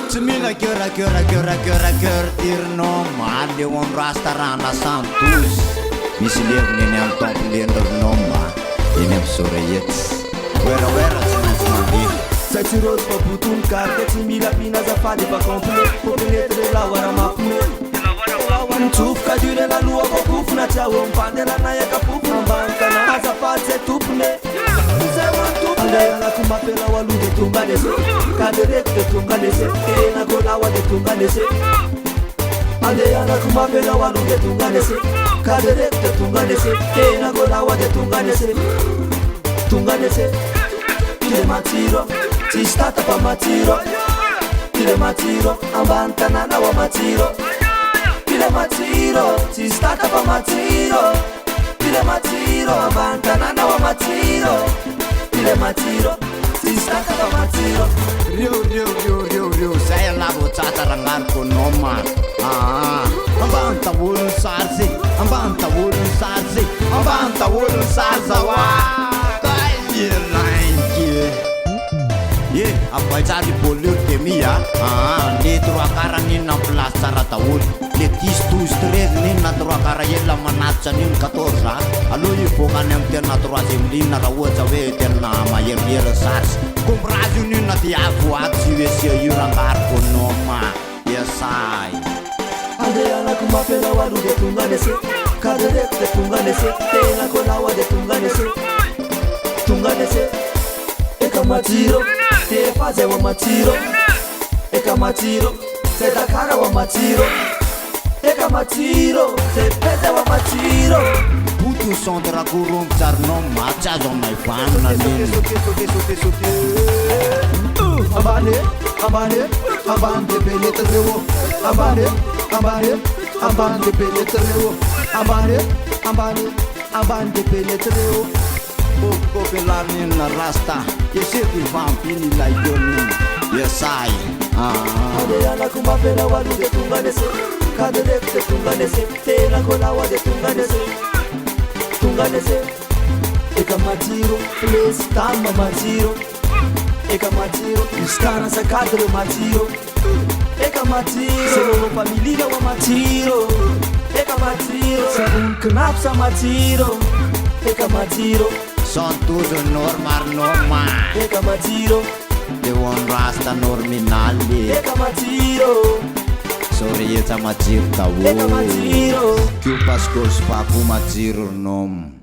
Tsy mila kerakertirnao maly eo am rastarana santos misy leviny eny am tampilendrinao ma eny am sorehetsy oeraoera tsy maintsy mandeha Sai tsy roso fa botony karika tsy mila pina azafady efa complet Popenety le lawara mapone Mitsofoka dure la lua kokofona tsy aho mipandelana ekafofo ambanikana azafady zay tompone Zay mantopone Andehanako mapela ho aloha de tonga lese Kadereko de tonga lese Tenako lawa de tonga lese Andehanako mapela ho aloha de tonga lese Kadereko de tonga lese Tenako lawa de tonga lese Tonga lese Tile matiro Tsisy tata fa matiro Tile matiro ambany tanàna wa matiro Tile matiro Tsisy tata fa matiro Tile matiro ambany tanàna wa matiro Tile matiro Tsisy tata fa matiro Rio zay alavo tsata ragnariko anao ma ambany taolony sary zay ambany taolony sary zawa abaitsary bolio demia le troakara ninna place tsara daholo le 10-12-13 ninna troakara ela manatitra an'iny 14 aloha ivokany am tena 3e ligne raha ohatsa hoe tena maherihery sarsy kombrazy io ninna ty avoaky sy uesia io rangariko anao ma iasay Andehanako mapela ho aloha de tonga lese Kadereko de tonga lese Tenako lawa de tonga lese Tonga lese Eka matiro Tefa zay wa matiro Eka matiro Zay dakara wa matiro Eka matiro Zay peze wa matiro Puto centre akorongo tsarinao matsy azo amay vanina niny Ambane de beletreo Ambane de beletreo Ambane de beletreo Kopelanina rasta Yeseti vampini la yonini Yesai Andehanako mapela ho aloha de tonga lese Kadereko de tonga lese Tenako lawa de tonga lese Tonga lese Eka matiro Place tama matiro Eka matiro Iskana sa kadre matiro Eka matiro Selolo familia wa matiro Eka matiro Sabun knap sa matiro Eka matiro Santuzo norma Eka matiro De un rasta norminale Eka matiro Sorrieta majir tawo Eka matiro Kiupas kos papu majir nom